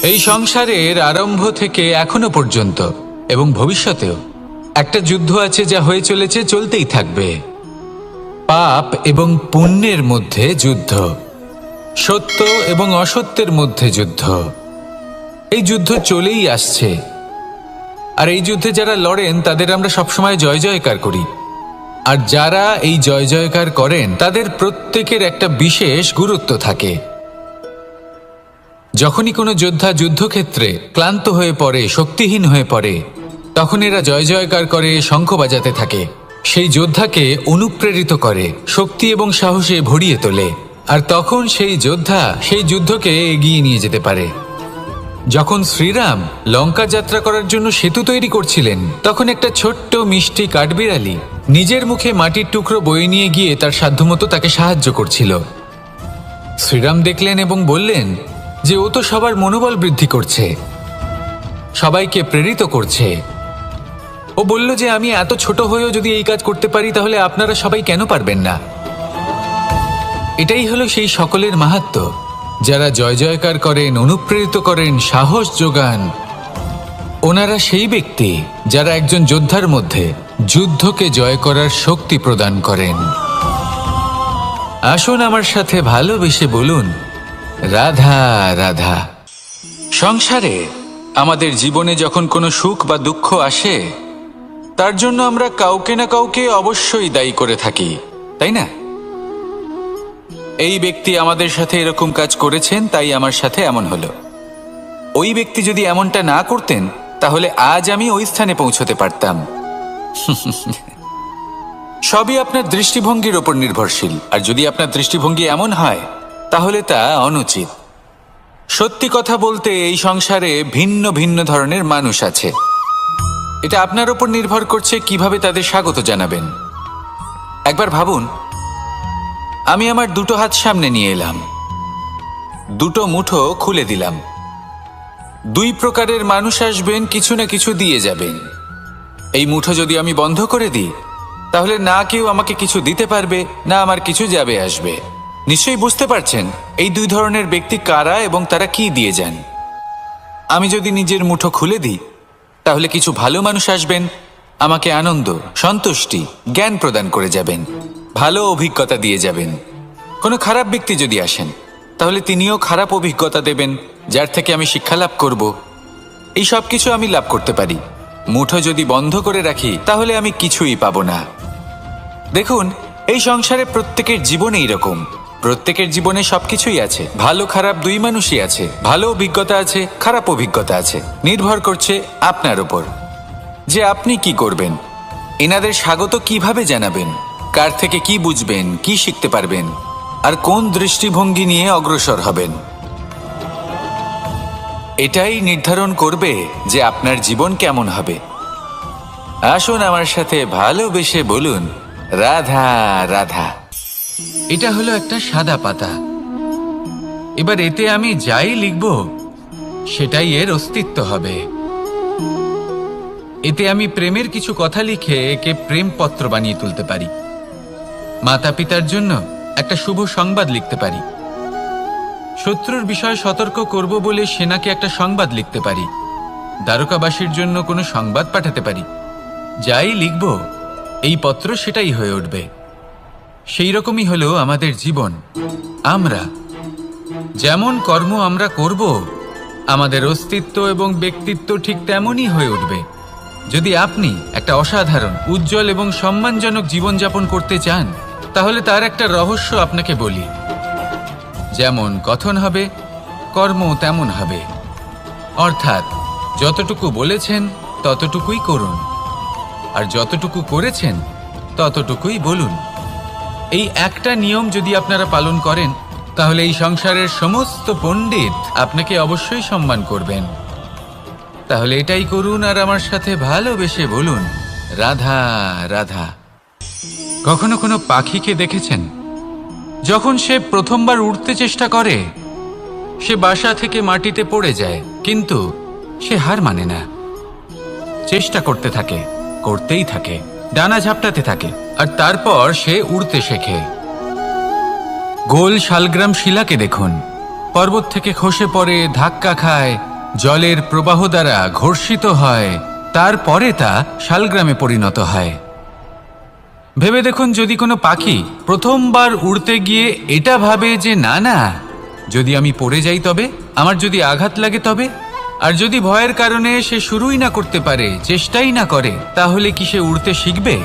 এই সংসারের আরম্ভ থেকে এখনো পর্যন্ত এবং ভবিষ্যতেও একটা যুদ্ধ আছে, যা হয়ে চলেছে, চলতেই থাকবে। পাপ এবং পুণ্যের মধ্যে যুদ্ধ, সত্য এবং অসত্যের মধ্যে যুদ্ধ। এই যুদ্ধ চলেই আসছে, আর এই যুদ্ধে যারা লড়েন তাদের আমরা সবসময় জয় জয়কার করি। আর যারা এই জয় জয়কার করেন তাদের প্রত্যেকের একটা বিশেষ গুরুত্ব থাকে। যখনই কোনো যোদ্ধা যুদ্ধক্ষেত্রে ক্লান্ত হয়ে পড়ে, শক্তিহীন হয়ে পড়ে, তখন এরা জয় জয়কার করে, শঙ্খ বাজাতে থাকে, সেই যোদ্ধাকে অনুপ্রেরিত করে, শক্তি এবং সাহসে ভরিয়ে তোলে। আর তখন সেই যোদ্ধা সেই যুদ্ধকে এগিয়ে নিয়ে যেতে পারে। যখন শ্রীরাম লঙ্কা যাত্রা করার জন্য সেতু তৈরি করছিলেন, তখন একটা ছোট্ট মিষ্টি কাঠবিড়ালি নিজের মুখে মাটির টুকরো বয়ে নিয়ে গিয়ে তার সাধ্যমতো তাকে সাহায্য করছিল। শ্রীরাম দেখলেন এবং বললেন যে ও তো সবার মনোবল বৃদ্ধি করছে, সবাইকে প্রেরিত করছে। ও বলল যে আমি এত ছোট হয়েও যদি এই কাজ করতে পারি, তাহলে আপনারা সবাই কেন পারবেন না? এটাই হলো সেই সকলের মাহাত্ম্য, যারা জয় জয়কার করেন, অনুপ্রেরিত করেন, সাহস যোগান। ওনারা সেই ব্যক্তি যারা একজন যোদ্ধার মধ্যে যুদ্ধকে জয় করার শক্তি প্রদান করেন। আসুন আমার সাথে ভালোবেসে বলুন, রাধা রাধা। সংসারে আমাদের জীবনে যখন কোনো সুখ বা দুঃখ আসে, তার জন্য আমরা কাউকে না কাউকে অবশ্যই দায়ী করে থাকি, তাই না? এই ব্যক্তি আমাদের সাথে এরকম কাজ করেছেন, তাই আমার সাথে এমন হলো। ওই ব্যক্তি যদি এমনটা না করতেন, তাহলে আজ আমি ওই স্থানে পৌঁছতে পারতাম। সবই আপনার দৃষ্টিভঙ্গির ওপর নির্ভরশীল। আর যদি আপনার দৃষ্টিভঙ্গি এমন হয়, তাহলে তা অনুচিত। সত্যি কথা বলতে, এই সংসারে ভিন্ন ভিন্ন ধরনের মানুষ আছে। এটা আপনার ওপর নির্ভর করছে কিভাবে তাদের স্বাগত জানাবেন। একবার ভাবুন, আমি আমার দুটো হাত সামনে নিয়ে এলাম, দুটো মুঠো খুলে দিলাম। দুই প্রকারের মানুষ আসবেন, কিছু না কিছু দিয়ে যাবেন। এই মুঠো যদি আমি বন্ধ করে দিই, তাহলে না কেউ আমাকে কিছু দিতে পারবে, না আমার কিছু যাবে আসবে। নিশ্চয়ই বুঝতে পারছেন এই দুই ধরনের ব্যক্তি কারা এবং তারা কি দিয়ে যান। আমি যদি নিজের মুঠো খুলে দিই, তাহলে কিছু ভালো মানুষ আসবেন, আমাকে আনন্দ, সন্তুষ্টি, জ্ঞান প্রদান করে যাবেন, ভালো অভিজ্ঞতা দিয়ে যাবেন। কোনো খারাপ ব্যক্তি যদি আসেন, তাহলে তিনিও খারাপ অভিজ্ঞতা দেবেন, যার থেকে আমি শিক্ষা লাভ করব। এই সব কিছু আমি লাভ করতে পারি। মুঠো যদি বন্ধ করে রাখি, তাহলে আমি কিছুই পাবো না। দেখুন, এই সংসারে প্রত্যেকের জীবনে এইরকম। প্রত্যেকের জীবনে সবকিছুই আছে, ভালো খারাপ দুই মানুষই আছে। ভালো অভিজ্ঞতা আছে, খারাপ অভিজ্ঞতা আছে। নির্ভর করছে আপনার উপর যে আপনি কি করবেন, এনাদের স্বাগত কিভাবে জানাবেন, কার থেকে কি বুঝবেন, কি শিখতে পারবেন, আর কোন দৃষ্টিভঙ্গি নিয়ে অগ্রসর হবেন। এটাই নির্ধারণ করবে যে আপনার জীবন কেমন হবে। আসুন আমার সাথে ভালোবেসে বলুন, রাধা রাধা। এটা হলো একটা সাদা পাতা। এবার এতে আমি যাই লিখব, সেটাই এর অস্তিত্ব হবে। এতে আমি প্রেমের কিছু কথা লিখে একে প্রেমপত্র বানিয়ে তুলতে পারি। মাতা পিতার জন্য একটা শুভ সংবাদ লিখতে পারি। শত্রুর বিষয়ে সতর্ক করব বলে সেনাকে একটা সংবাদ লিখতে পারি। দ্বারকাবাসীর জন্য কোনো সংবাদ পাঠাতে পারি। যাই লিখব, এই পত্র সেটাই হয়ে উঠবে। সেই রকমই হলো আমাদের জীবন। আমরা যেমন কর্ম আমরা করব, আমাদের অস্তিত্ব এবং ব্যক্তিত্ব ঠিক তেমনই হয়ে উঠবে। যদি আপনি একটা অসাধারণ, উজ্জ্বল এবং সম্মানজনক জীবনযাপন করতে চান, তাহলে তার একটা রহস্য আপনাকে বলি। যেমন কথন হবে, কর্ম তেমন হবে। অর্থাৎ যতটুকু বলেছেন ততটুকুই করুন, আর যতটুকু করেছেন ততটুকুই বলুন। এই একটা নিয়ম যদি আপনারা পালন করেন, তাহলে এই সংসারের সমস্ত পণ্ডিত আপনাকে অবশ্যই সম্মান করবেন। তাহলে এটাই করুন আর আমার সাথে ভালোবেসে বলুন, রাধা রাধা। কখনো কোনো পাখিকে দেখেছেন? যখন সে প্রথমবার উড়তে চেষ্টা করে, সে বাসা থেকে মাটিতে পড়ে যায়, কিন্তু সে হার মানে না। চেষ্টা করতে থাকে, করতেই থাকে, ডানা ঝাপটাতে থাকে, আর তারপর সে উড়তে শেখে। গোল শালগ্রাম শিলাকে দেখুন, পর্বত থেকে খসে পড়ে, ধাক্কা খায়, জলের প্রবাহ দ্বারা ঘর্ষিত হয়, তারপরে তা শালগ্রামে পরিণত হয়। ভেবে দেখুন, যদি কোনো পাখি প্রথমবার উড়তে গিয়ে এটা ভাবে যে না না, যদি আমি পড়ে যাই তবে, আমার যদি আঘাত লাগে তবে, আর যদি ভয়ের কারণে সে শুরুই না করতে পারে, চেষ্টাই না করে, তাহলে কি সে উড়তে শিখবে?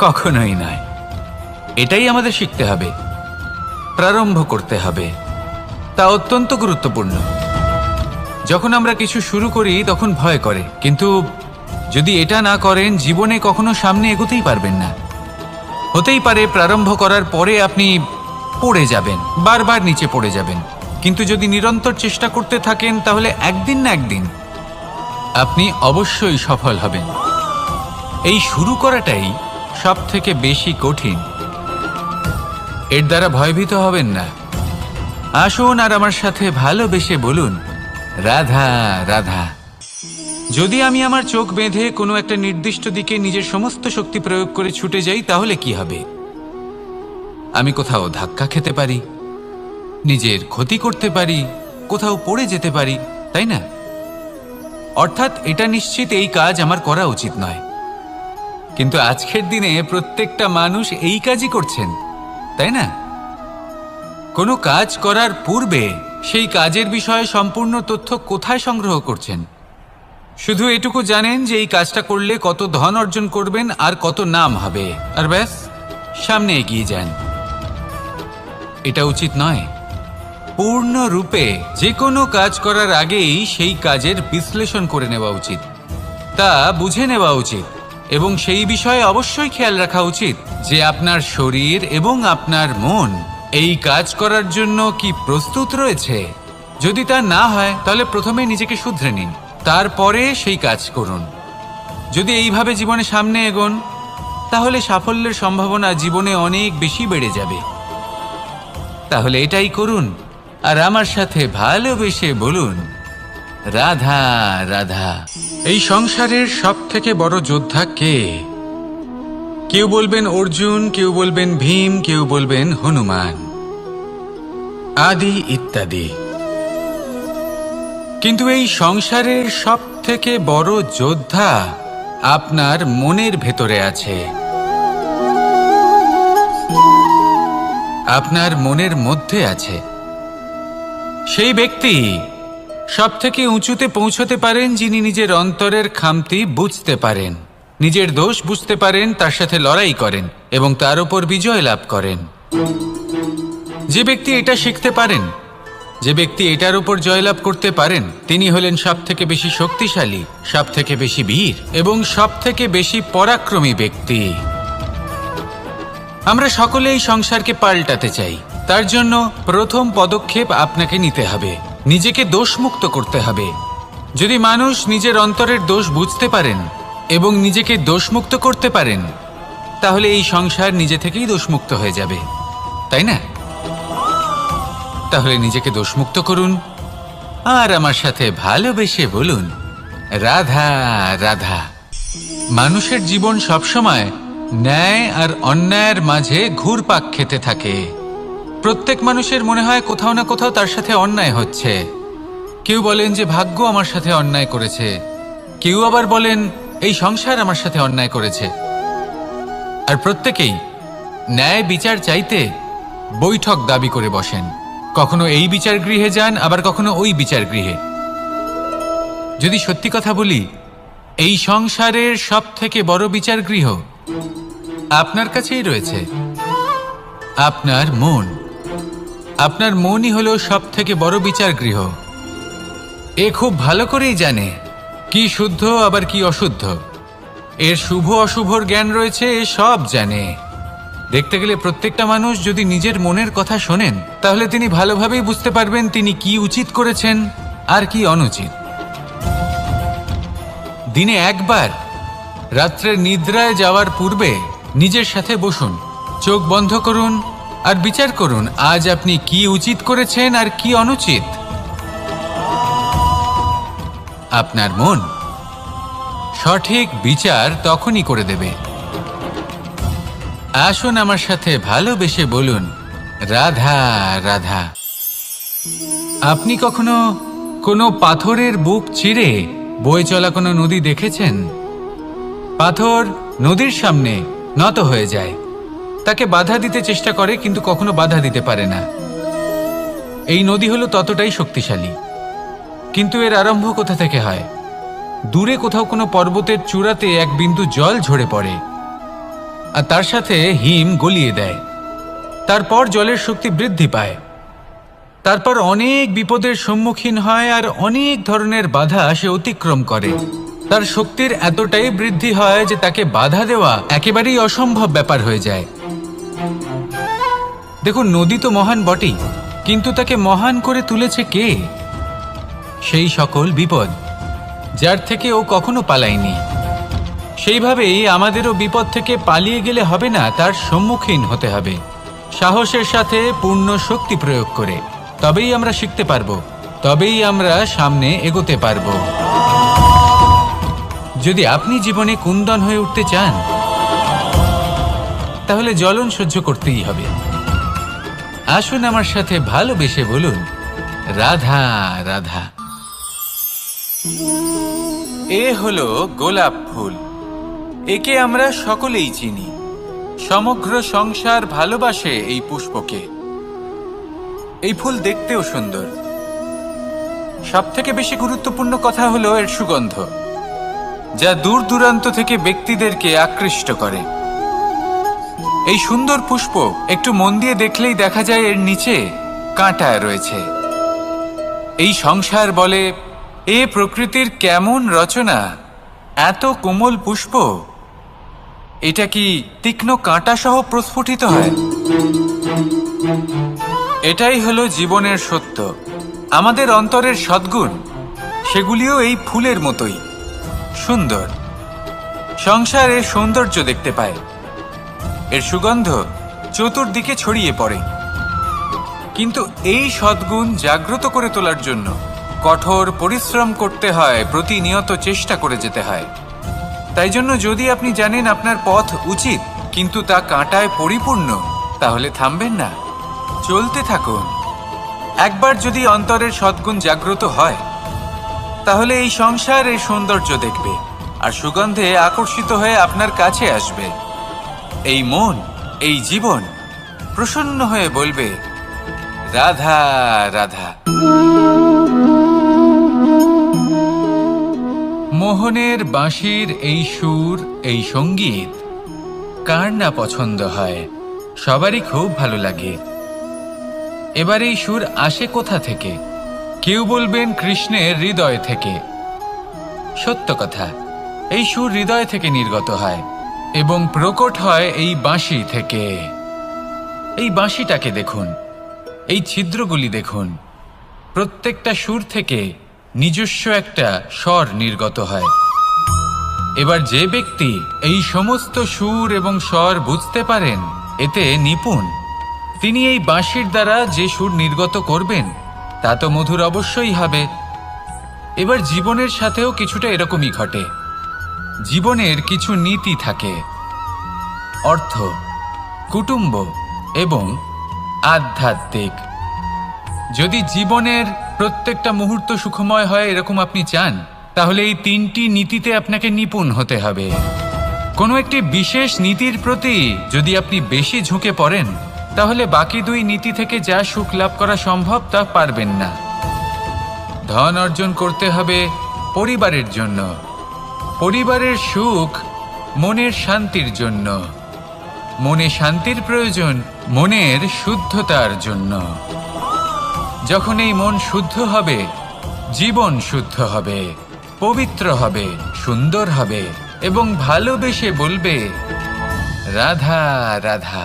কখনোই নয়। এটাই আমাদের শিখতে হবে, প্রারম্ভ করতে হবে। তা অত্যন্ত গুরুত্বপূর্ণ। যখন আমরা কিছু শুরু করি তখন ভয় করে, কিন্তু যদি এটা না করেন জীবনে কখনো সামনে এগোতেই পারবেন না। হতেই পারে প্রারম্ভ করার পরে আপনি পড়ে যাবেন, বারবার নিচে পড়ে যাবেন, কিন্তু যদি নিরন্তর চেষ্টা করতে থাকেন তাহলে একদিন না একদিন আপনি অবশ্যই সফল হবেন। এই শুরু করাটাই সব থেকে বেশি কঠিন। এর দ্বারা ভয়ভীত হবেন না। আসুন আর আমার সাথে ভালোবেসে বলুন, রাধা রাধা। যদি আমি আমার চোখ বেঁধে কোনো একটা নির্দিষ্ট দিকে নিজের সমস্ত শক্তি প্রয়োগ করে ছুটে যাই, তাহলে কি হবে? আমি কোথাও ধাক্কা খেতে পারি, নিজের ক্ষতি করতে পারি, কোথাও পড়ে যেতে পারি, তাই না? অর্থাৎ এটা নিশ্চিত এই কাজ আমার করা উচিত নয়। কিন্তু আজকের দিনে প্রত্যেকটা মানুষ এই কাজই করছেন, তাই না? কোনো কাজ করার পূর্বে সেই কাজের বিষয়ে সম্পূর্ণ তথ্য কোথায় সংগ্রহ করছেন? শুধু এটুকু জানেন যে এই কাজটা করলে কত ধন অর্জন করবেন আর কত নাম হবে, আর ব্যাস সামনে এগিয়ে যান। এটা উচিত নয়। পূর্ণরূপে যে কোনো কাজ করার আগেই সেই কাজের বিশ্লেষণ করে নেওয়া উচিত, তা বুঝে নেওয়া উচিত, এবং সেই বিষয়ে অবশ্যই খেয়াল রাখা উচিত যে আপনার শরীর এবং আপনার মন এই কাজ করার জন্য কি প্রস্তুত রয়েছে। যদি তা না হয় তাহলে প্রথমে নিজেকে শুধরে নিন, তারপরে সেই কাজ করুন। যদি এইভাবে জীবনে সামনে এগোন তাহলে সাফল্যের সম্ভাবনা জীবনে অনেক বেশি বেড়ে যাবে। তাহলে এটাই করুন আর আমার সাথে ভালোবেসে বলুন, রাধা রাধা। এই সংসারের সব থেকে বড় যোদ্ধা কে? কেউ বলবেন অর্জুন, কেউ বলবেন ভীম, কেউ বলবেন হনুমান আদি ইত্যাদি। কিন্তু এই সংসারের সব থেকে বড় যোদ্ধা আপনার মনের ভেতরে আছে, আপনার মনের মধ্যে আছে। সেই ব্যক্তি সব থেকে উঁচুতে পৌঁছতে পারেন যিনি নিজের অন্তরের খামতি বুঝতে পারেন, নিজের দোষ বুঝতে পারেন, তার সাথে লড়াই করেন এবং তার উপর বিজয় লাভ করেন। যে ব্যক্তি এটা শিখতে পারেন, যে ব্যক্তি এটার উপর জয়লাভ করতে পারেন, তিনি হলেন সব থেকে বেশি শক্তিশালী, সব থেকে বেশি বীর এবং সব থেকে বেশি পরাক্রমী ব্যক্তি। আমরা সকলে এই সংসারকে পাল্টাতে চাই। তার জন্য প্রথম পদক্ষেপ আপনাকে নিতে হবে, নিজেকে দোষমুক্ত করতে হবে। যদি মানুষ নিজের অন্তরের দোষ বুঝতে পারেন এবং নিজেকে দোষমুক্ত করতে পারেন, তাহলে এই সংসার নিজে থেকেই দোষমুক্ত হয়ে যাবে, তাই না? তাহলে নিজেকে দোষমুক্ত করুন আর আমার সাথে ভালোবেসে বলুন, রাধা রাধা। মানুষের জীবন সবসময় ন্যায় আর অন্যায়ের মাঝে ঘুরপাক খেতে থাকে। প্রত্যেক মানুষের মনে হয় কোথাও না কোথাও তার সাথে অন্যায় হচ্ছে। কেউ বলেন যে ভাগ্য আমার সাথে অন্যায় করেছে, কেউ আবার বলেন এই সংসার আমার সাথে অন্যায় করেছে। আর প্রত্যেকেই ন্যায় বিচার চাইতে বৈঠক দাবি করে বসেন। কখনো এই বিচার গৃহে যান, আবার কখনো ওই বিচার গৃহে। যদি সত্যি কথা বলি, এই সংসারের সব থেকে বড় বিচার গৃহ আপনার কাছেই রয়েছে, আপনার মন। আপনার মনই হলো সব থেকে বড় বিচার গৃহ। এ খুব ভালো করেই জানে কি শুদ্ধ আবার কি অশুদ্ধ, এর শুভ অশুভর জ্ঞান রয়েছে, এ সব জানে। দেখতে গেলে প্রত্যেকটা মানুষ যদি নিজের মনের কথা শোনেন, তাহলে তিনি ভালোভাবেই বুঝতে পারবেন তিনি কি উচিত করেছেন আর কি অনুচিত। দিনে একবার রাত্রের নিদ্রায় যাওয়ার পূর্বে নিজের সাথে বসুন, চোখ বন্ধ করুন আর বিচার করুন আজ আপনি কি উচিত করেছেন আর কি অনুচিত। আপনার মন সঠিক বিচার তখনই করে দেবে। আসুন আমার সাথে ভালোবেসে বলুন, রাধা রাধা। আপনি কখনো কোনো পাথরের বুক চিরে বয়ে চলা কোনো নদী দেখেছেন? পাথর নদীর সামনে নত হয়ে যায়, তাকে বাধা দিতে চেষ্টা করে কিন্তু কখনো বাধা দিতে পারে না। এই নদী হলো ততটাই শক্তিশালী, কিন্তু এর আরম্ভ কোথা থেকে হয়? দূরে কোথাও কোনো পর্বতের চূড়াতে এক বিন্দু জল ঝরে পড়ে আর তার সাথে হিম গলিয়ে দেয়। তারপর জলের শক্তি বৃদ্ধি পায়, তারপর অনেক বিপদের সম্মুখীন হয় আর অনেক ধরনের বাধা সে অতিক্রম করে। তার শক্তির এতটাই বৃদ্ধি হয় যে তাকে বাধা দেওয়া একেবারেই অসম্ভব ব্যাপার হয়ে যায়। দেখুন, নদী তো মহান বটেই, কিন্তু তাকে মহান করে তুলেছে কে? সেই সকল বিপদ যার থেকে ও কখনো পালায়নি। সেইভাবেই আমাদেরও বিপদ থেকে পালিয়ে গেলে হবে না, তার সম্মুখীন হতে হবে সাহসের সাথে, পূর্ণ শক্তি প্রয়োগ করে। তবেই আমরা শিখতে পারবো, তবেই আমরা সামনে এগোতে পারবো। যদি আপনি জীবনে কুন্দন হয়ে উঠতে চান, তাহলে জ্বলন সহ্য করতেই হবে। আসুন আমার সাথে ভালোবেসে বলুন, রাধা রাধা। এ হলো গোলাপ ফুল। একে আমরা সকলেই চিনি। সমগ্র সংসার ভালোবাসে এই পুষ্পকে। এই ফুল দেখতেও সুন্দর। সবথেকে বেশি গুরুত্বপূর্ণ কথা হলো এর সুগন্ধ, যা দূর দূরান্ত থেকে ব্যক্তিদেরকে আকৃষ্ট করে। এই সুন্দর পুষ্প একটু মন দিয়ে দেখলেই দেখা যায় এর নিচে কাঁটা রয়েছে। এই সংসার বলে, এ প্রকৃতির কেমন রচনা, এত কোমল পুষ্প, এটা কি তীক্ষ্ণ কাঁটা সহ প্রস্ফুটিত হয়? এটাই হলো জীবনের সত্য। আমাদের অন্তরের সদ্গুণ, সেগুলিও এই ফুলের মতোই সুন্দর। সংসার এর সৌন্দর্য দেখতে পায়, এর সুগন্ধ চতুর্দিকে ছড়িয়ে পড়ে। কিন্তু এই সদ্গুণ জাগ্রত করে তোলার জন্য কঠোর পরিশ্রম করতে হয়, প্রতিনিয়ত চেষ্টা করে যেতে হয়। তাই জন্য যদি আপনি জানেন আপনার পথ উচিত কিন্তু তা কাঁটায় পরিপূর্ণ, তাহলে থামবেন না, চলতে থাকুন। একবার যদি অন্তরের সদ্গুণ জাগ্রত হয়, তাহলে এই সংসার এর সৌন্দর্য দেখবে আর সুগন্ধে আকর্ষিত হয়ে আপনার কাছে আসবে। এই মন, এই জীবন প্রসন্ন হয়ে বলবে, রাধা রাধা। মোহনের বাঁশির এই সুর, এই সঙ্গীত কার না পছন্দ হয়? সবারই খুব ভালো লাগে। এবার এই সুর আসে কোথা থেকে? কেউ বলবেন কৃষ্ণের হৃদয় থেকে। সত্য কথা, এই সুর হৃদয় থেকে নির্গত হয় এবং প্রকট হয় এই বাঁশি থেকে। এই বাঁশিটাকে দেখুন, এই ছিদ্রগুলি দেখুন, প্রত্যেকটা সুর থেকে নিজস্ব একটা স্বর নির্গত হয়। এবার যে ব্যক্তি এই সমস্ত সুর এবং স্বর বুঝতে পারেন, এতে নিপুণ, তিনি এই বাঁশির দ্বারা যে সুর নির্গত করবেন তা তো মধুর অবশ্যই হবে। এবার জীবনের সাথেও কিছুটা এরকমই ঘটে। জীবনের কিছু নীতি থাকে, অর্থ, কুটুম্ব এবং আধ্যাত্মিক। যদি জীবনের প্রত্যেকটা মুহূর্ত সুখময় হয় এরকম আপনি চান, তাহলে এই তিনটি নীতিতে আপনাকে নিপুণ হতে হবে। কোনো একটি বিশেষ নীতির প্রতি যদি আপনি বেশি ঝুঁকে পড়েন, তাহলে বাকি দুই নীতি থেকে যা সুখ লাভ করা সম্ভব তা পারবেন না। ধন অর্জন করতে হবে পরিবারের জন্য, পরিবারের সুখ মনের শান্তির জন্য, মনে শান্তির প্রয়োজন মনের শুদ্ধতার জন্য। যখন এই মন শুদ্ধ হবে, জীবন শুদ্ধ হবে, পবিত্র হবে, সুন্দর হবে এবং ভালোবেসে বলবে, রাধা রাধা।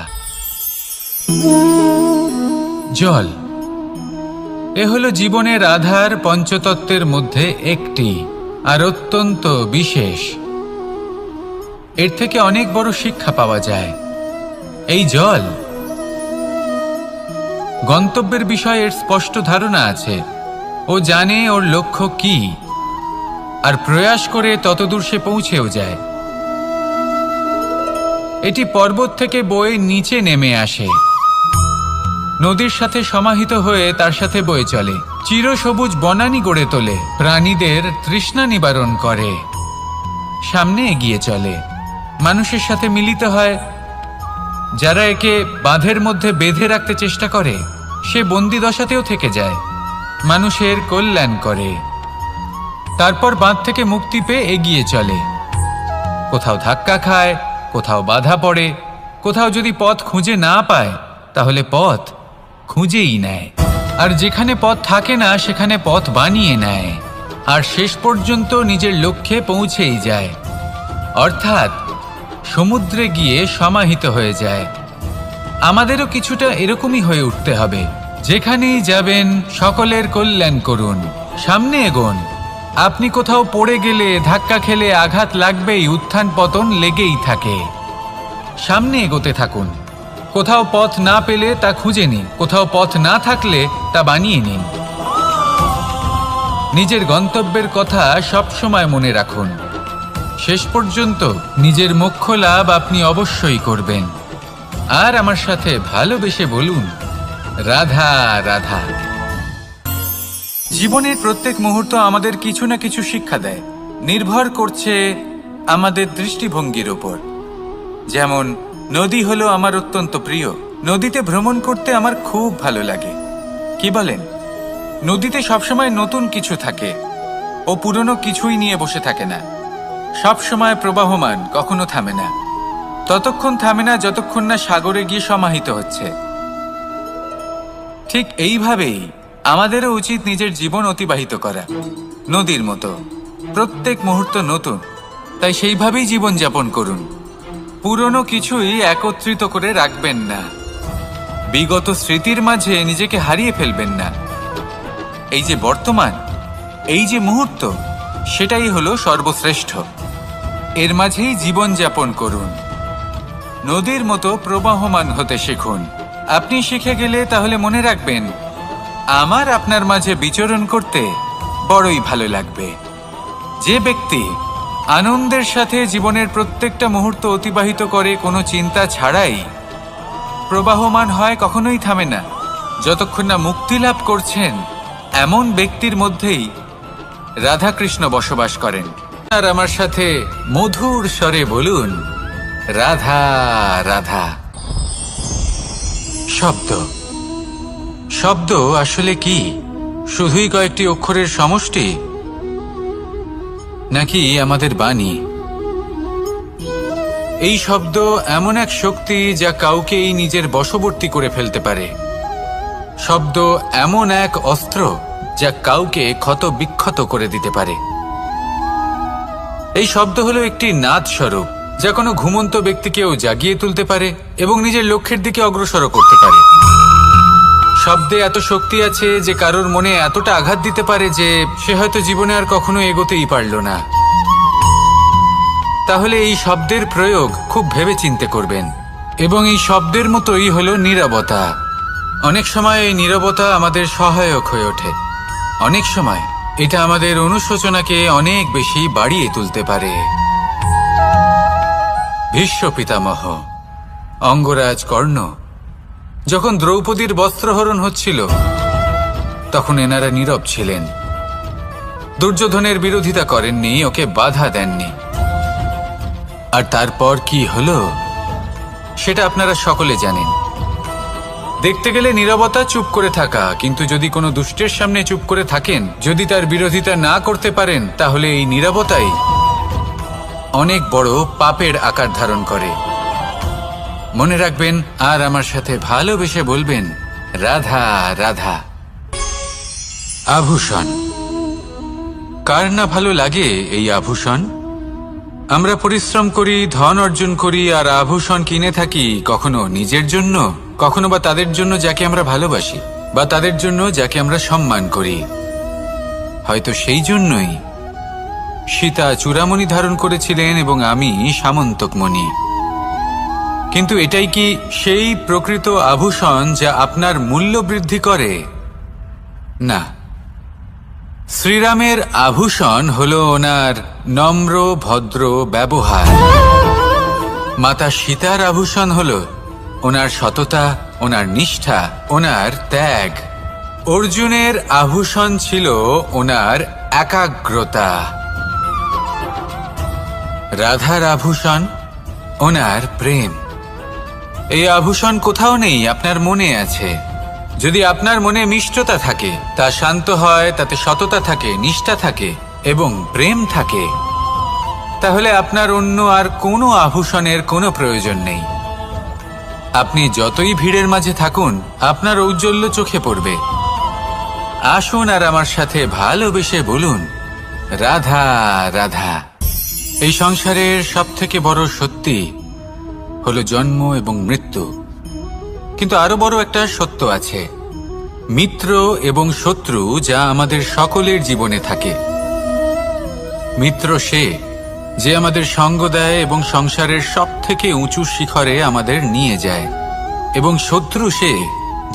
জল, এ হলো জীবনের আধার, পঞ্চতত্ত্বের মধ্যে একটি, আর অত্যন্ত বিশেষ। এর থেকে অনেক বড় শিক্ষা পাওয়া যায়। এই জল, গন্তব্যের বিষয়ে এর স্পষ্ট ধারণা আছে। ও জানে ওর লক্ষ্য কি, আর প্রয়াস করে ততদূর সে পৌঁছেও যায়। এটি পর্বত থেকে বয়ে নিচে নেমে আসে। নদীর সাথে সমাহিত হয়ে তার সাথে বয়ে চলে, চিরসবুজ বনানী গড়ে তোলে, প্রাণীদের তৃষ্ণা নিবারণ করে, সামনে এগিয়ে চলে, মানুষের সাথে মিলিত হয়। যারা একে বাঁধের মধ্যে বেঁধে রাখতে চেষ্টা করে সে বন্দি দশাতেও থেকে যায়, মানুষের কল্যাণ করে। তারপর বাঁধ থেকে মুক্তি পেয়ে এগিয়ে চলে, কোথাও ধাক্কা খায়, কোথাও বাধা পড়ে, কোথাও যদি পথ খুঁজে না পায় তাহলে পথ খুঁজেই নেয়, আর যেখানে পথ থাকে না সেখানে পথ বানিয়ে নেয়, আর শেষ পর্যন্ত নিজের লক্ষ্যে পৌঁছেই যায়, অর্থাৎ সমুদ্রে গিয়ে সমাহিত হয়ে যায়। আমাদেরও কিছুটা এরকমই হয়ে উঠতে হবে। যেখানেই যাবেন সকলের কল্যাণ করুন, সামনে এগোন। আপনি কোথাও পড়ে গেলে, ধাক্কা খেলে আঘাত লাগবেই, উত্থান পতন লেগেই থাকে। সামনে এগোতে থাকুন। কোথাও পথ না পেলে তা খুঁজে নিন, কোথাও পথ না থাকলে তা বানিয়ে নিন। নিজের গন্তব্যের কথা সবসময় মনে রাখুন। শেষ পর্যন্ত নিজের মোক্ষ লাভ আপনি অবশ্যই করবেন। আর আমার সাথে ভালোবেসে বলুন, রাধা রাধা। জীবনের প্রত্যেক মুহূর্ত আমাদের কিছু না কিছু শিক্ষা দেয়, নির্ভর করছে আমাদের দৃষ্টিভঙ্গির উপর। যেমন নদী হলো আমার অত্যন্ত প্রিয়, নদীতে ভ্রমণ করতে আমার খুব ভালো লাগে। কি বলেন? নদীতে সবসময় নতুন কিছু থাকে, ও পুরনো কিছুই নিয়ে বসে থাকে না, সবসময় প্রবাহমান, কখনো থামে না। ততক্ষণ থামে না যতক্ষণ না সাগরে গিয়ে সমাহিত হচ্ছে। ঠিক এইভাবেই আমাদেরও উচিত নিজের জীবন অতিবাহিত করা, নদীর মতো। প্রত্যেক মুহূর্ত নতুন, তাই সেইভাবেই জীবন যাপন করুন। পুরনো কিছুই একত্রিত করে রাখবেন না, বিগত স্মৃতির মাঝে নিজেকে হারিয়ে ফেলবেন না। এই যে বর্তমান, এই যে মুহূর্ত, সেটাই হলো সর্বশ্রেষ্ঠ। এর মাঝেই জীবন যাপন করুন, নদীর মতো প্রবাহমান হতে শিখুন। আপনি শিখে গেলে তাহলে মনে রাখবেন, আমার আপনার মাঝে বিচরণ করতে বড়ই ভালো লাগবে। যে ব্যক্তি আনন্দের সাথে জীবনের প্রত্যেকটা মুহূর্ত অতিবাহিত করে কোনো চিন্তা ছাড়াই, প্রবাহমান হয়, কখনোই থামে না, যতক্ষণ না মুক্তি লাভ করছেন, এমন ব্যক্তির মধ্যেই রাধাকৃষ্ণ বসবাস করেন। আর আমার সাথে মধুর স্বরে বলুন, রাধা রাধা। শব্দ, শব্দ আসলে কি? শুধুই কয়েকটি অক্ষরের সমষ্টি, নাকি আমাদের বাণী? এই শব্দ এমন এক শক্তি যা কাউকেই নিজের বশবর্তী করে ফেলতে পারে। শব্দ এমন এক অস্ত্র যা কাউকে ক্ষত বিক্ষত করে দিতে পারে। এই শব্দ হলো একটি নাদ স্বরূপ, যা কোনো ঘুমন্ত ব্যক্তিকেও জাগিয়ে তুলতে পারে এবং নিজের লক্ষ্যের দিকে অগ্রসর করতে পারে। শব্দে এত শক্তি আছে যে কারোর মনে এতটা আঘাত দিতে পারে যে সে হয়তো জীবনে আর কখনো এগোতেই পারল না। তাহলে এই শব্দের প্রয়োগ খুব ভেবে চিন্তে করবেন। এবং এই শব্দের মতোই হলো নীরবতা। অনেক সময় এই নীরবতা আমাদের সহায়ক হয়ে ওঠে, অনেক সময় এটা আমাদের অনুশোচনাকে অনেক বেশি বাড়িয়ে তুলতে পারে। ভীষ্ম পিতামহ, অঙ্গরাজ কর্ণ, যখন দ্রৌপদীর বস্ত্রহরণ হচ্ছিল তখন এনারা নীরব ছিলেন। দুর্যোধনের বিরোধিতা করেননি, ওকে বাধা দেননি। আর তারপর কি হলো সেটা আপনারা সকলে জানেন। দেখতে গেলে নীরবতা চুপ করে থাকা, কিন্তু যদি কোনো দুষ্টের সামনে চুপ করে থাকেন, যদি তার বিরোধিতা না করতে পারেন, তাহলে এই নীরবতাই অনেক বড় পাপের আকার ধারণ করে। মনে রাখবেন, আর আমার সাথে ভালোবেসে বলবেন, রাধা রাধা। আভূষণ, কার না ভালো লাগে এই আভূষণ? আমরা পরিশ্রম করি, ধন অর্জন করি, আর আভূষণ কিনে থাকি, কখনো নিজের জন্য, কখনো বা তাদের জন্য যাকে আমরা ভালোবাসি, বা তাদের জন্য যাকে আমরা সম্মান করি। হয়তো সেই জন্যই সীতা চূড়ামণি ধারণ করেছিলেন এবং আমি সামন্তকমণি। কিন্তু এটাই কি সেই প্রকৃত আভূষণ যা আপনার মূল্য বৃদ্ধি করে? না। শ্রীরামের আভূষণ হলো ওনার নম্র ভদ্র ব্যবহার। মাতা সীতার আভূষণ হলো ওনার সততা, ওনার নিষ্ঠা, ওনার ত্যাগ। অর্জুনের আভূষণ ছিল ওনার একাগ্রতা। রাধার আভূষণ ওনার প্রেম। এই আভূষণ কোথাও নেই, আপনার মনে আছে। যদি আপনার মনে মিষ্টতা থাকে, তা শান্ত হয়, তাতে সততা থাকে, নিষ্ঠা থাকে এবং প্রেম থাকে, তাহলে আপনার অন্য আর কোনো আভূষণের কোনো প্রয়োজন নেই। আপনি যতই ভিড়ের মাঝে থাকুন, আপনার ঔজ্জ্বল্য চোখে পড়বে। আসুন আর আমার সাথে ভালোবেসে বলুন, রাধা রাধা। এই সংসারের সবথেকে বড় সত্যি হলো জন্ম এবং মৃত্যু, কিন্তু আরো বড় একটা সত্য আছে, মিত্র এবং শত্রু, যা আমাদের সকলের জীবনে থাকে। মিত্র সে যে আমাদের সঙ্গ দেয় এবং সংসারের সবথেকে উঁচু শিখরে আমাদের নিয়ে যায়, এবং শত্রু সে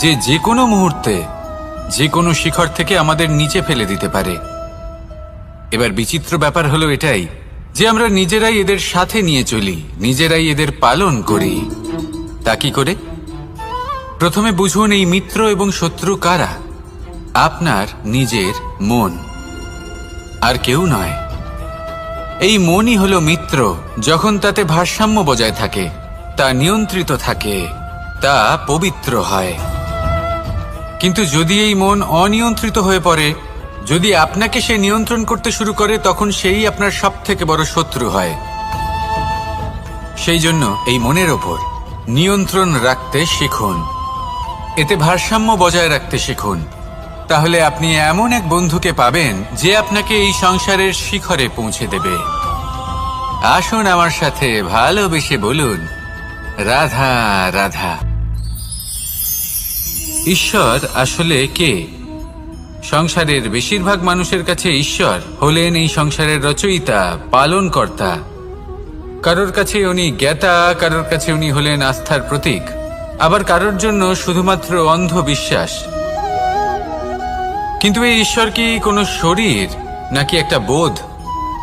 যে যে কোনো মুহূর্তে যে কোনো শিখর থেকে আমাদের নিচে ফেলে দিতে পারে। এবার বিচিত্র ব্যাপার হলো এটাই যে আমরা নিজেরাই এদের সাথে নিয়ে চলি, নিজেরাই এদের পালন করি। তা কি করে? প্রথমে বুঝুন এই মিত্র এবং শত্রু কারা। আপনার নিজের মন, আর কেউ নয়। এই মনই হলো মিত্র যখন তাতে ভারসাম্য বজায় থাকে, তা নিয়ন্ত্রিত থাকে, তা পবিত্র হয়। কিন্তু যদি এই মন অনিয়ন্ত্রিত হয়ে পড়ে, যদি আপনাকে সে নিয়ন্ত্রণ করতে শুরু করে, তখন সেই আপনার সবথেকে বড় শত্রু হয়। সেই জন্য এই মনের ওপর নিয়ন্ত্রণ রাখতে শিখুন, এতে ভারসাম্য বজায় রাখতে শিখুন। তাহলে আপনি এমন এক বন্ধুকে পাবেন যে আপনাকে এই সংসারের শিখরে পৌঁছে দেবে। আসুন আমার সাথে ভালোবেসে বলুন, রাধা রাধা। ঈশ্বর আসলে কে? সংসারের বেশিরভাগ মানুষের কাছে ঈশ্বর হলেন এই সংসারের রচয়িতা, পালনকর্তা। কারোর কাছে উনি জ্ঞাতা, কারোর কাছে উনি হলেন আস্থার প্রতীক, আবার কারোর জন্য শুধুমাত্র অন্ধ বিশ্বাস। কিন্তু এই ঈশ্বর কি কোনো শরীর, নাকি একটা বোধ,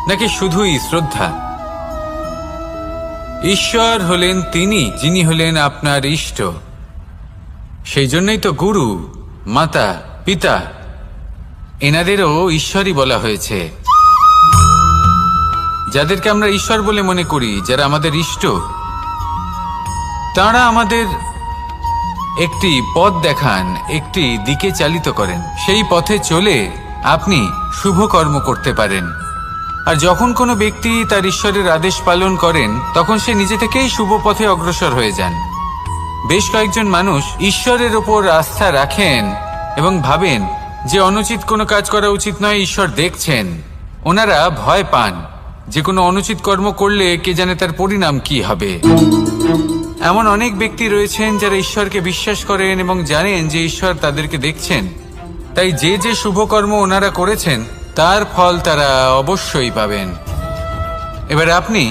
নাকি শুধুই শ্রদ্ধা? ঈশ্বর হলেন তিনি যিনি হলেন আপনার ইষ্ট। সেই জন্যই তো গুরু, মাতা, পিতা এনাদেরও ঈশ্বরই বলা হয়েছে। যাদেরকে আমরা ঈশ্বর বলে মনে করি, যারা আমাদের ইষ্ট, তারা আমাদের একটি পথ দেখান, একটি দিকে চালিত করেন। সেই পথে চলে আপনি শুভ কর্ম করতে পারেন। আর যখন কোনো ব্যক্তি তার ঈশ্বরের আদেশ পালন করেন, তখন সে নিজে থেকেই শুভ পথে অগ্রসর হয়ে যান। বেশ কয়েকজন মানুষ ঈশ্বরের ওপর আস্থা রাখেন এবং ভাবেন যে অনুচিত কোনো কাজ করা উচিত নয়, ঈশ্বর দেখছেন। ওনারা ভয় পান যে কোনো অনুচিত কর্ম করলে কে জানে তার পরিণাম কি হবে। এমন অনেক ব্যক্তি রয়েছেন যারা ঈশ্বরকে বিশ্বাস করেন এবং জানেন যে ঈশ্বর তাদেরকে দেখছেন, তাই যে যে শুভ কর্ম ওনারা করেছেন তার ফল তারা অবশ্যই পাবেন। এবার আপনি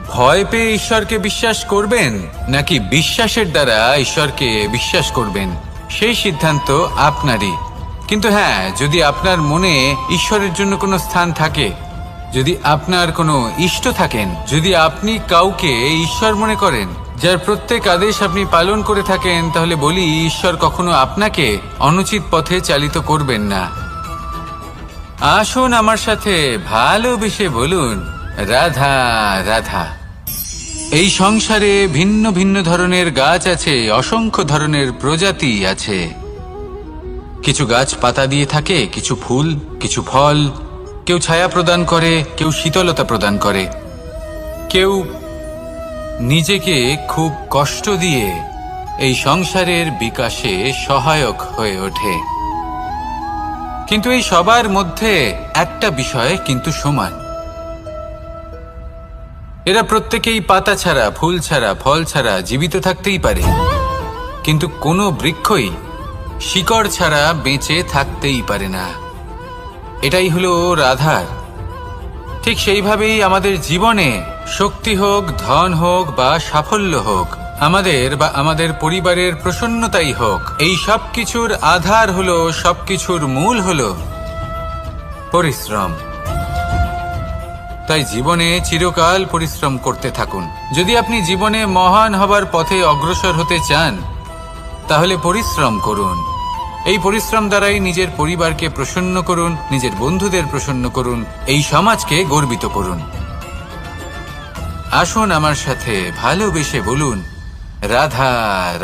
ভয় পেয়ে ঈশ্বরকে বিশ্বাস করবেন, নাকি বিশ্বাসের দ্বারা ঈশ্বরকে বিশ্বাস করবেন, সেই সিদ্ধান্ত আপনারই। কিন্তু হ্যাঁ, যদি আপনার মনে ঈশ্বরের জন্য কোনো স্থান থাকে, যদি আপনার কোনো ইষ্ট থাকেন, যদি আপনি কাউকে ঈশ্বর মনে করেন, যার প্রত্যেক আদেশ আপনি পালন করে থাকেন, তাহলে বলি, ঈশ্বর কখনো আপনাকে অনুচিত পথে চালিত করবেন না। আসুন আমার সাথে ভালোবেসে বলুন, রাধা রাধা। এই সংসারে ভিন্ন ভিন্ন ধরনের গাছ আছে, অসংখ্য ধরনের প্রজাতি আছে। কিছু গাছ পাতা দিয়ে থাকে, কিছু ফুল, কিছু ফল। কেউ ছায়া প্রদান করে, কেউ শীতলতা প্রদান করে, কেউ নিজেকে খুব কষ্ট দিয়ে এই সংসারের বিকাশে সহায়ক হয়ে ওঠে। কিন্তু এই সবার মধ্যে একটা বিষয় কিন্তু সমান, এরা প্রত্যেকেই পাতা ছাড়া, ফুল ছাড়া, ফল ছাড়া জীবিত থাকতেই পারে, কিন্তু কোনো বৃক্ষই শিকড় ছাড়া বেঁচে থাকতেই পারে না। এটাই হলো রাধার। ঠিক সেইভাবেই আমাদের জীবনে শক্তি হোক, ধন হোক বা সাফল্য হোক, আমাদের বা আমাদের পরিবারের প্রসন্নতাই হোক, এই সব কিছুর আধার হলো, সবকিছুর মূল হলো পরিশ্রম। তাই জীবনে চিরকাল পরিশ্রম করতে থাকুন। যদি আপনি জীবনে মহান হবার পথে অগ্রসর হতে চান, তাহলে পরিশ্রম করুন। এই পরিশ্রম দ্বারাই নিজের পরিবারকে প্রসন্ন করুন, নিজের বন্ধুদের প্রসন্ন করুন, এই সমাজকে গর্বিত করুন। আসুন আমার সাথে ভালোবেসে বলুন, রাধা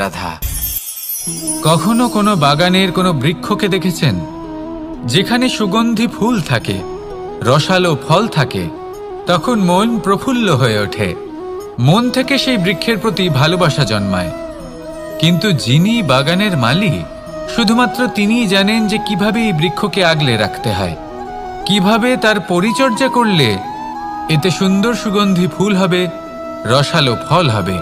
রাধা। কখনো কোনো বাগানের কোনো বৃক্ষকে দেখেছেন যেখানে সুগন্ধি ফুল থাকে, রসালো ফল থাকে? তখন মন প্রফুল্ল হয়ে ওঠে, মন থেকে সেই বৃক্ষের প্রতি ভালোবাসা জন্মায়। কিন্তু যিনি বাগানের মালিক, শুধুমাত্র তিনিই জানেন যে কিভাবে এই বৃক্ষকে আগলে রাখতে হয়, কিভাবে তার পরিচর্যা করলে এতে সুন্দর সুগন্ধি ফুল হবে, রসালো ফল হবে।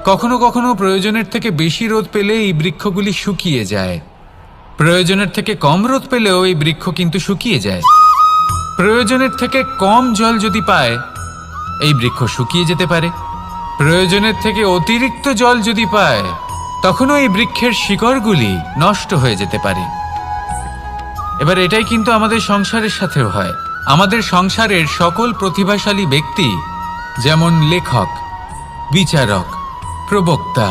কখনো কখনো প্রয়োজনের থেকে বেশি রোদ পেলে এই বৃক্ষগুলি শুকিয়ে যায়, প্রয়োজনের থেকে কম রোদ পেলেও এই বৃক্ষ কিন্তু শুকিয়ে যায়। প্রয়োজনের থেকে কম জল যদি পায়, এই বৃক্ষ শুকিয়ে যেতে পারে। প্রয়োজনের থেকে অতিরিক্ত জল যদি পায়, তখনও এই বৃক্ষের শিকড়গুলি নষ্ট হয়ে যেতে পারে। এবার এটাই কিন্তু আমাদের সংসারের সাথেও হয়। আমাদের সংসারের সকল প্রতিভাশালী ব্যক্তি, যেমন লেখক, বিচারক, প্রবক্তা,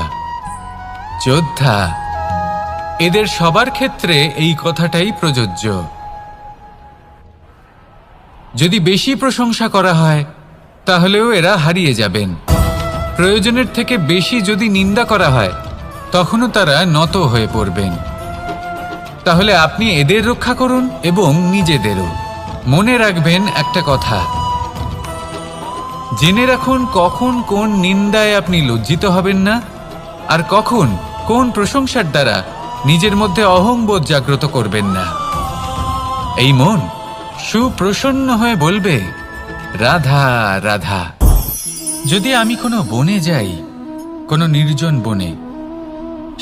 যোদ্ধা, এদের সবার ক্ষেত্রে এই কথাটাই প্রযোজ্য। যদি বেশি প্রশংসা করা হয়, তাহলেও এরা হারিয়ে যাবেন। প্রয়োজনের থেকে বেশি যদি নিন্দা করা হয়, তখনও তারা নত হয়ে পড়বেন। তাহলে আপনি এদের রক্ষা করুন এবং নিজেদেরও। মনে রাখবেন একটা কথা, জেনে রাখুন কখন কোন নিন্দায় আপনি লজ্জিত হবেন না, আর কখন কোন প্রশংসার দ্বারা নিজের মধ্যে অহংবোধ জাগ্রত করবেন না। এই মন সুপ্রসন্ন হয়ে বলবে, রাধা রাধা। যদি আমি কোনো বনে যাই, কোনো নির্জন বনে,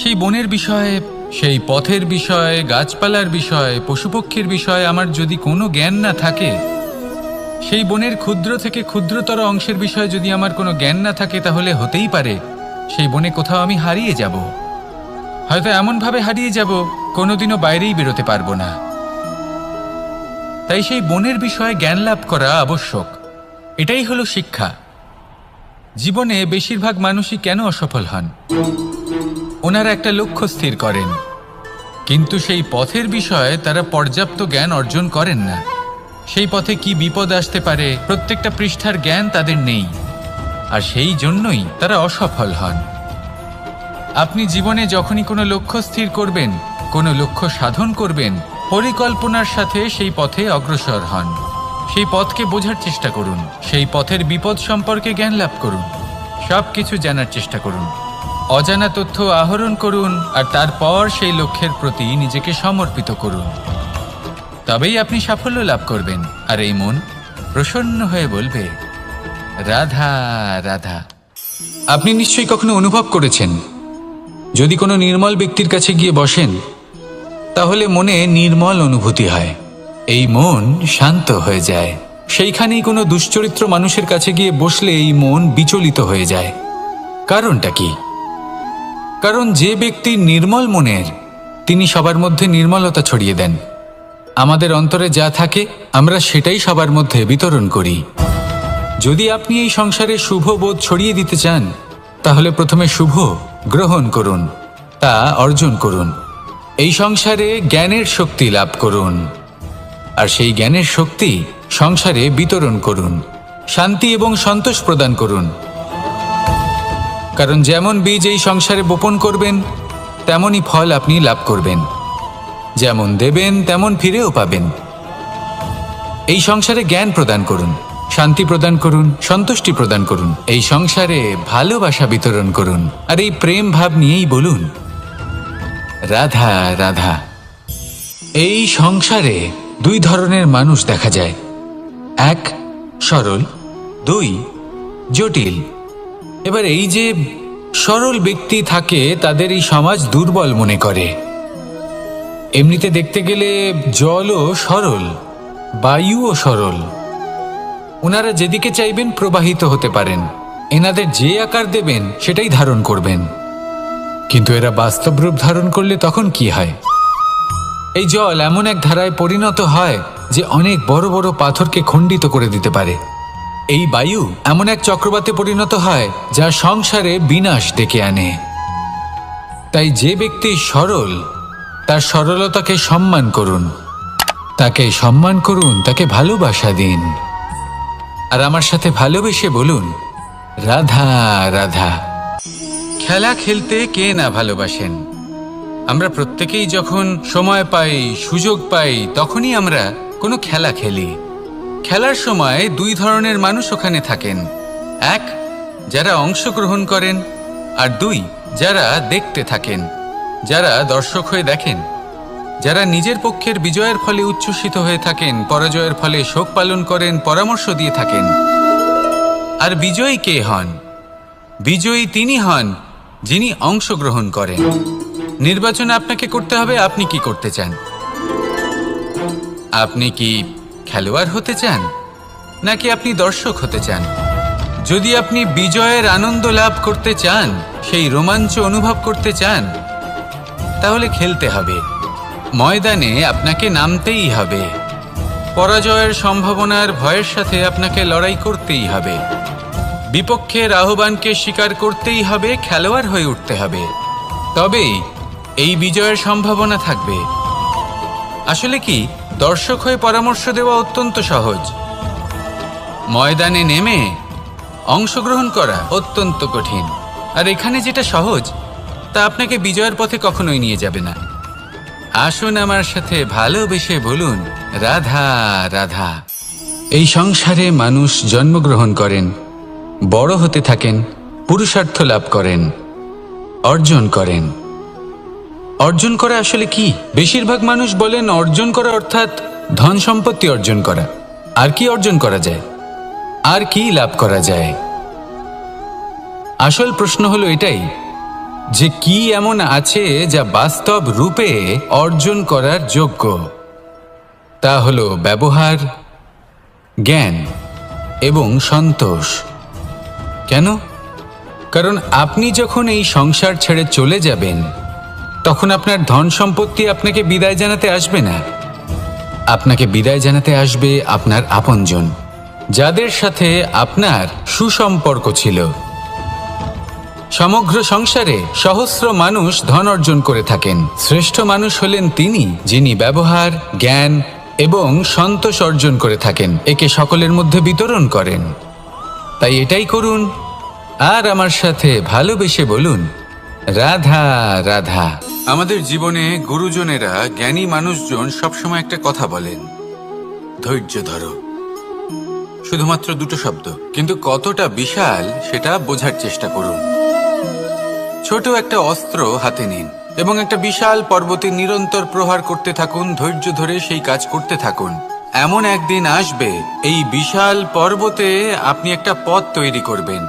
সেই বনের বিষয়ে, সেই পথের বিষয়ে, গাছপালার বিষয়ে, পশুপক্ষীর বিষয়ে আমার যদি কোনো জ্ঞান না থাকে, সেই বনের ক্ষুদ্র থেকে ক্ষুদ্রতর অংশের বিষয়ে যদি আমার কোনো জ্ঞান না থাকে, তাহলে হতেই পারে সেই বনে কোথাও আমি হারিয়ে যাব। হয়তো এমনভাবে হারিয়ে যাব, কোনোদিনও বাইরেই বেরোতে পারবো না। তাই সেই বনের বিষয়ে জ্ঞান লাভ করা আবশ্যক। এটাই হলো শিক্ষা। জীবনে বেশিরভাগ মানুষই কেন অসফল হন? ওনারা একটা লক্ষ্য স্থির করেন, কিন্তু সেই পথের বিষয়ে তারা পর্যাপ্ত জ্ঞান অর্জন করেন না। সেই পথে কি বিপদ আসতে পারে প্রত্যেকটা পৃষ্ঠার জ্ঞান তাদের নেই, আর সেই জন্যই তারা অসফল হন। আপনি জীবনে যখনই কোনো লক্ষ্য স্থির করবেন, কোনো লক্ষ্য সাধন করবেন, পরিকল্পনার সাথে সেই পথে অগ্রসর হন। সেই পথকে বোঝার চেষ্টা করুন, সেই পথের বিপদ সম্পর্কে জ্ঞান লাভ করুন, সব কিছু জানার চেষ্টা করুন, অজানা তথ্য আহরণ করুন, আর তারপর সেই লক্ষ্যের প্রতি নিজেকে সমর্পিত করুন। তবেই আপনি সাফল্য লাভ করবেন। আর এই মন প্রসন্ন হয়ে বলবে, রাধা রাধা। আপনি নিশ্চয়ই কখনো অনুভব করেছেন, যদি কোনো নির্মল ব্যক্তির কাছে গিয়ে বসেন, তাহলে মনে নির্মল অনুভূতি হয়, এই মন শান্ত হয়ে যায়। সেইখানেই কোনো দুশ্চরিত্র মানুষের কাছে গিয়ে বসলে এই মন বিচলিত হয়ে যায়। কারণটা কি? কারণ যে ব্যক্তি নির্মল মনের, তিনি সবার মধ্যে নির্মলতা ছড়িয়ে দেন। আমাদের অন্তরে যা থাকে, আমরা সেটাই সবার মধ্যে বিতরণ করি। যদি আপনি এই সংসারে শুভ বোধ ছড়িয়ে দিতে চান, তাহলে প্রথমে শুভ গ্রহণ করুন, তা অর্জন করুন। এই সংসারে জ্ঞানের শক্তি লাভ করুন, আর সেই জ্ঞানের শক্তি সংসারে বিতরণ করুন। শান্তি এবং সন্তোষ প্রদান করুন। কারণ যেমন বীজ এই সংসারে বপন করবেন, তেমনই ফল আপনি লাভ করবেন। যেমন দেবেন, তেমন ফিরেও পাবেন। এই সংসারে জ্ঞান প্রদান করুন, শান্তি প্রদান করুন, সন্তুষ্টি প্রদান করুন। এই সংসারে ভালোবাসা বিতরণ করুন, আর এই প্রেম ভাব নিয়েই বলুন, রাধা রাধা। এই সংসারে দুই ধরনের মানুষ দেখা যায়, এক সরল, দুই জটিল। এবার এই যে সরল ব্যক্তি থাকে, তাদের এই সমাজ দুর্বল মনে করে। এমনিতে দেখতে গেলে জলও সরল, বায়ুও সরল। ওনারা যেদিকে চাইবেন প্রবাহিত হতে পারেন, এনাদের যে আকার দেবেন সেটাই ধারণ করবেন। কিন্তু এরা বাস্তব রূপ ধারণ করলে তখন কি হয়? এই জল এমন এক ধারায় পরিণত হয় যে অনেক বড় বড় পাথরকে খণ্ডিত করে দিতে পারে। এই বায়ু এমন এক চক্রবাতে পরিণত হয় যা সংসারে বিনাশ ডেকে আনে। তাই যে ব্যক্তি সরল তার সরলতাকে সম্মান করুন, তাকে সম্মান করুন, তাকে ভালোবাসা দিন। আর আমার সাথে ভালোবেসে বলুন, রাধা রাধা। খেলা খেলতে কে না ভালোবাসেন? আমরা প্রত্যেকেই যখন সময় পাই, সুযোগ পাই, তখনই আমরা কোনো খেলা খেলি। খেলার সময় দুই ধরনের মানুষ ওখানে থাকেন। এক, যারা অংশগ্রহণ করেন, আর দুই, যারা দেখতে থাকেন, যারা দর্শক হয়ে দেখেন, যারা নিজের পক্ষের বিজয়ের ফলে উচ্ছ্বসিত হয়ে থাকেন, পরাজয়ের ফলে শোক পালন করেন, পরামর্শ দিয়ে থাকেন। আর বিজয়ী কে হন? বিজয়ী তিনি হন যিনি অংশগ্রহণ করেন। নির্বাচনে আপনাকে করতে হবে আপনি কি করতে চান। আপনি কি খেলোয়াড় হতে চান, নাকি আপনি দর্শক হতে চান? যদি আপনি বিজয়ের আনন্দ লাভ করতে চান, সেই রোমাঞ্চ অনুভব করতে চান, তাহলে খেলতে হবে। ময়দানে আপনাকে নামতেই হবে। পরাজয়ের সম্ভাবনার ভয়ের সাথে আপনাকে লড়াই করতেই হবে। বিপক্ষের আহ্বানকে স্বীকার করতেই হবে, খেলোয়াড় হয়ে উঠতে হবে। তবেই এই বিজয়ের সম্ভাবনা থাকবে। আসলে কি, দর্শক হয়ে পরামর্শ দেওয়া অত্যন্ত সহজ। ময়দানে নেমে অংশগ্রহণ করা অত্যন্ত কঠিন। আর এখানে যেটা সহজ, তা আপনাকে বিজয়ের পথে কখনোই নিয়ে যাবে না। আসুন আমার সাথে ভালোবেসে বলুন, রাধা রাধা। এই সংসারে মানুষ জন্মগ্রহণ করেন, বড় হতে থাকেন, পুরুষার্থ লাভ করেন, অর্জন করেন। অর্জন করা আসলে কি? বেশিরভাগ মানুষ বলেন অর্জন করা অর্থাৎ ধন সম্পত্তি অর্জন করা। আর কি অর্জন করা যায়? আর কি লাভ করা যায়? আসল প্রশ্ন হলো এটাই যে কি এমন আছে যা বাস্তব রূপে অর্জন করার যোগ্য। তা হলো ব্যবহার, জ্ঞান এবং সন্তোষ। কেন? কারণ আপনি যখন এই সংসার ছেড়ে চলে যাবেন, তখন আপনার ধন সম্পত্তি আপনাকে বিদায় জানাতে আসবে না। আপনাকে বিদায় জানাতে আসবে আপনার আপনজন, যাদের সাথে আপনার সুসম্পর্ক ছিল। সমগ্র সংসারে সহস্র মানুষ ধন অর্জন করে থাকেন। শ্রেষ্ঠ মানুষ হলেন তিনি যিনি ব্যবহার, জ্ঞান এবং সন্তোষ অর্জন করে থাকেন, একে সকলের মধ্যে বিতরণ করেন। তাই এটাই করুন আর আমার সাথে ভালোবেসে বলুন, রাধা রাধা। আমাদের জীবনে গুরুজনেরা, জ্ঞানী মানুষজন সবসময় একটা কথা বলেন, ধৈর্য ধরো। শুধুমাত্র দুটো শব্দ, কিন্তু কতটা বিশাল সেটা বোঝার চেষ্টা করুন। ছোট একটা অস্ত্র হাতে নিন এবং একটা বিশাল পর্বতে নিরন্তর প্রহার করতে থাকুন। ধৈর্য ধরে সেই কাজ করতে থাকুন। এমন একদিন আসবে, এই বিশাল পর্বতে আপনি একটা পথ তৈরি করবেন।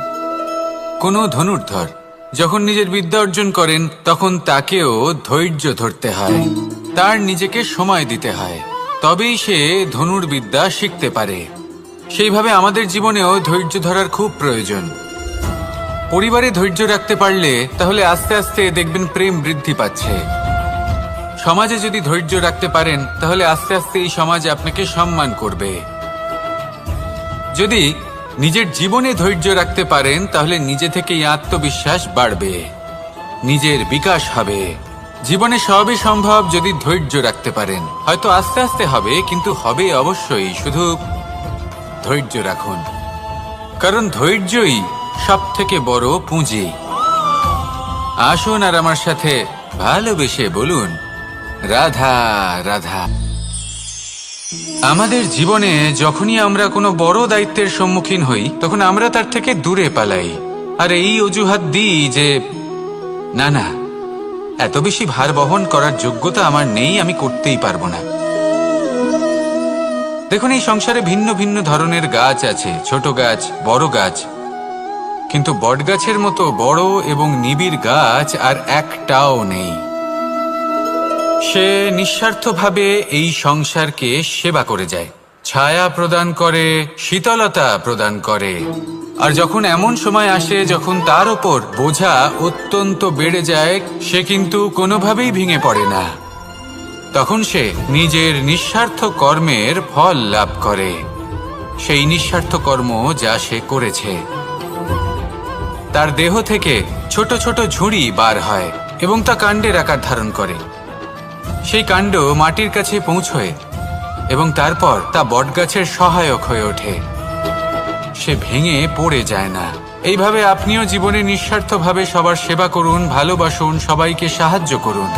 কোনো ধনুর্ধর যখন নিজের বিদ্যা অর্জন করেন, তখন তাকেও ধৈর্য ধরতে হয়, তার নিজেকে সময় দিতে হয়, তবেই সে ধনুর্বিদ্যা শিখতে পারে। সেইভাবে আমাদের জীবনেও ধৈর্য ধরার খুব প্রয়োজন। পরিবারে ধৈর্য রাখতে পারলে তাহলে আস্তে আস্তে দেখবেন প্রেম বৃদ্ধি পাচ্ছে। সমাজে যদি ধৈর্য রাখতে পারেন, তাহলে আস্তে আস্তে এই সমাজ আপনাকে সম্মান করবে। যদি নিজের জীবনে ধৈর্য রাখতে পারেন, তাহলে নিজে থেকেই আত্মবিশ্বাস বাড়বে, নিজের বিকাশ হবে। জীবনে সবই সম্ভব যদি ধৈর্য রাখতে পারেন। হয়তো আস্তে আস্তে হবে, কিন্তু হবে অবশ্যই। শুধু ধৈর্য রাখুন, কারণ ধৈর্যই সব থেকে বড় পুঁজি। আসুন আর আমার সাথে ভালোবেসে বলুন, রাধা রাধা। আমাদের জীবনে যখনই আমরা কোনো বড় দায়িত্বের সম্মুখীন হই, তখন আমরা তার থেকে দূরে পালাই। আর এই অজুহাত দিই যে না না, এত বেশি ভার বহন করার যোগ্যতা আমার নেই, আমি করতেই পারবো না। দেখুন, এই সংসারে ভিন্ন ভিন্ন ধরনের গাছ আছে, ছোট গাছ, বড় গাছ, কিন্তু বটগাছের মতো বড় এবং নিবিড় গাছ আর একটাও নেই। সে নিঃস্বার্থভাবে এই সংসারকে সেবা করে যায়, ছায়া প্রদান করে, শীতলতা প্রদান করে। আর যখন এমন সময় আসে যখন তার ওপর বোঝা অত্যন্ত বেড়ে যায়, সে কিন্তু কোনোভাবেই ভেঙে পড়ে না। তখন সে নিজের নিঃস্বার্থ কর্মের ফল লাভ করে, সেই নিঃস্বার্থ কর্ম যা সে করেছে। তার দেহ থেকে ছোট ছোট ঝুড়ি বার হয় এবং তা কাণ্ডের আকার ধারণ করে। সেই কাণ্ড মাটির কাছে পৌঁছয় এবং তারপর তা বটগাছের সহায়ক হয়ে ওঠে। সে ভেঙে পড়ে যায় না। এইভাবে আপনিও জীবনে নিঃস্বার্থভাবে সবার সেবা করুন, ভালোবাসুন, সবাইকে সাহায্য করুন।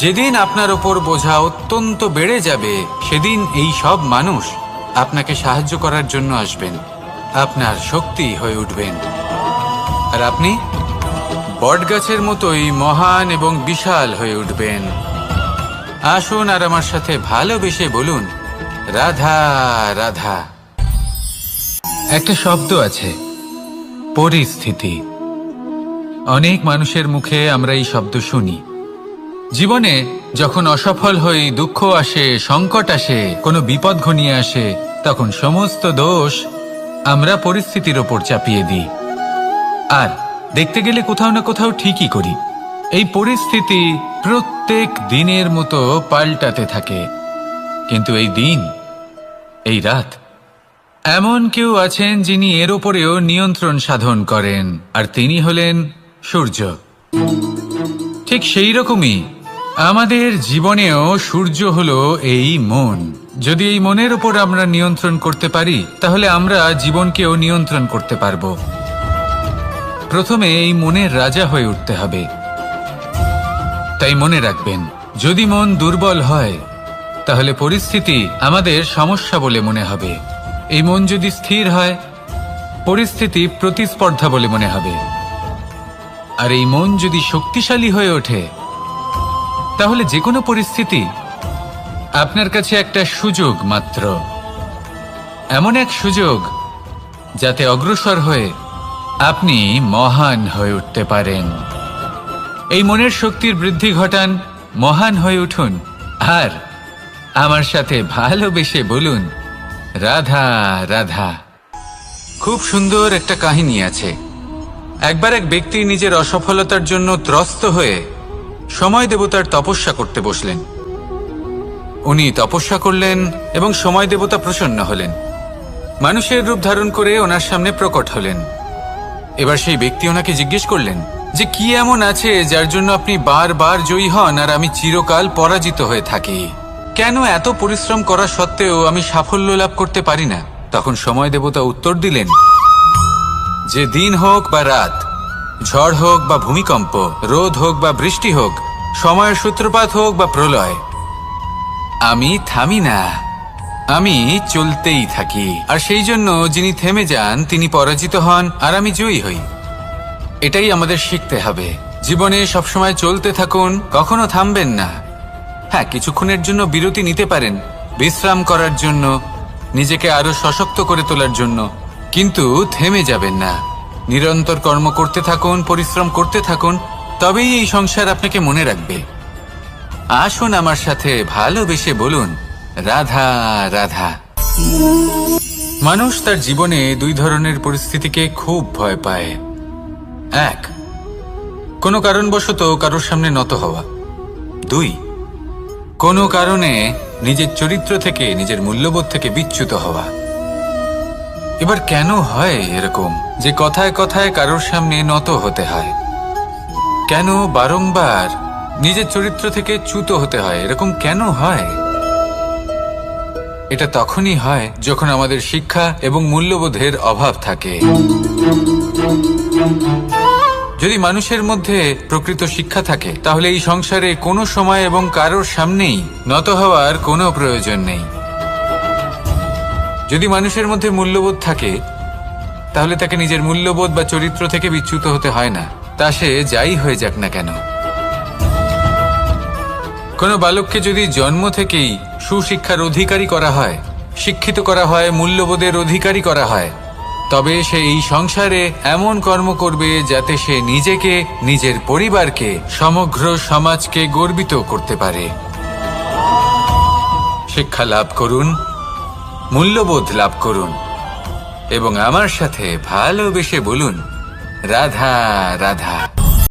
যেদিন আপনার ওপর বোঝা অত্যন্ত বেড়ে যাবে, সেদিন এই সব মানুষ আপনাকে সাহায্য করার জন্য আসবেন, আপনার শক্তি হয়ে উঠবেন। আর আপনি বটগাছের মতোই মহান এবং বিশাল হয়ে উঠবেন। আসুন আর আমার সাথে ভালোবেসে বলুন, রাধা রাধা। একটা শব্দ আছে, পরিস্থিতি। অনেক মানুষের মুখে আমরা এই শব্দ শুনি। জীবনে যখন অসফল হই, দুঃখ আসে, সংকট আসে, কোনো বিপদ ঘনিয়ে আসে, তখন সমস্ত দোষ আমরা পরিস্থিতির ওপর চাপিয়ে দিই। আর দেখতে গেলে কোথাও না কোথাও ঠিকই করি। এই পরিস্থিতি প্রত্যেক দিনের মতো পাল্টাতে থাকে, কিন্তু এই দিন, এই রাত, এমন কেউ আছেন যিনি এর ওপরেও নিয়ন্ত্রণ সাধন করেন, আর তিনি হলেন সূর্য। ঠিক সেই রকমই আমাদের জীবনেও সূর্য হলো এই মন। যদি এই মনের ওপর আমরা নিয়ন্ত্রণ করতে পারি, তাহলে আমরা জীবনকেও নিয়ন্ত্রণ করতে পারব। প্রথমে এই মনের রাজা হয়ে উঠতে হবে। তাই মনে রাখবেন, যদি মন দুর্বল হয়, তাহলে পরিস্থিতি আমাদের সমস্যা বলে মনে হবে। এই মন যদি স্থির হয়, পরিস্থিতি প্রতিস্পর্ধা বলে মনে হবে। আর এই মন যদি শক্তিশালী হয়ে ওঠে, তাহলে যে কোনো পরিস্থিতি আপনার কাছে একটা সুযোগ মাত্র। এমন এক সুযোগ যাতে অগ্রসর হয়ে আপনি মহান হয়ে উঠতে পারেন। এই মনের শক্তির বৃদ্ধি ঘটান, মহান হয়ে উঠুন, আর আমার সাথে ভালোবেসে বলুন, রাধা রাধা। খুব সুন্দর একটা কাহিনী আছে। একবার এক ব্যক্তি নিজের অসফলতার জন্য ত্রস্ত হয়ে সময় দেবতার তপস্যা করতে বসলেন। উনি তপস্যা করলেন এবং সময় দেবতা প্রসন্ন হলেন। মানুষের রূপ ধারণ করে ওনার সামনে প্রকট হলেন। এবার সেই ব্যক্তি ওনাকে জিজ্ঞেস করলেন যে কি এমন আছে যার জন্য আপনি বারবার জয়ী হন আর আমি চিরকাল পরাজিত হয়ে থাকি? কেন এত পরিশ্রম করা সত্ত্বেও আমি সাফল্য লাভ করতে পারি না? তখন সময় দেবতা উত্তর দিলেন যে দিন হোক বা রাত, ঝড় হোক বা ভূমিকম্প, রোদ হোক বা বৃষ্টি হোক, সময়ের সূত্রপাত হোক বা প্রলয়, আমি থামি না, আমি চলতেই থাকি। আর সেই জন্য যিনি থেমে যান তিনি পরাজিত হন আর আমি জয়ী হই। এটাই আমাদের শিখতে হবে। জীবনে সবসময় চলতে থাকুন, কখনো থামবেন না। হ্যাঁ, কিছুক্ষণের জন্য বিরতি নিতে পারেন, বিশ্রাম করার জন্য, নিজেকে আরো সশক্ত করে তোলার জন্য, কিন্তু থেমে যাবেন না। নিরন্তর কর্ম করতে থাকুন, পরিশ্রম করতে থাকুন, তবেই এই সংসার আপনাকে মনে রাখবে। আসুন আমার সাথে ভালোবেসে বলুন, রাধা রাধা। মানুষ তার জীবনে দুই ধরনের পরিস্থিতিকে খুব ভয় পায়। এক, কোনো কারণবশত কারোর সামনে নত হওয়া। দুই, কোনো কারণে নিজের চরিত্র থেকে, নিজের মূল্যবোধ থেকে বিচ্যুত হওয়া। এবার কেন হয় এরকম যে কথায় কথায় কারোর সামনে নত হতে হয়? কেন বারংবার নিজের চরিত্র থেকে চ্যুত হতে হয়? এরকম কেন হয়? এটা তখনই হয় যখন আমাদের শিক্ষা এবং মূল্যবোধের অভাব থাকে। যদি মানুষের মধ্যে প্রকৃত শিক্ষা থাকে, তাহলে এই সংসারে কোনো সময় এবং কারোর সামনেই নত হওয়ার কোনো প্রয়োজন নেই। যদি মানুষের মধ্যে মূল্যবোধ থাকে, তাহলে তাকে নিজের মূল্যবোধ বা চরিত্র থেকে বিচ্যুত হতে হয় না, তা সে যাই হয়ে যাক না কেন। কোনো বালককে যদি জন্ম থেকেই সুশিক্ষার অধিকারী করা হয়, শিক্ষিত করা হয়, মূল্যবোধের অধিকারী করা হয়, তবে সে এই সংসারে এমন কর্ম করবে যাতে সে নিজেকে, নিজের পরিবারকে, সমগ্র সমাজকে গর্বিত করতে পারে। শিক্ষা লাভ করুন, মূল্যবোধ লাভ করুন এবং আমার সাথে ভালোবেসে বলুন, রাধা রাধা।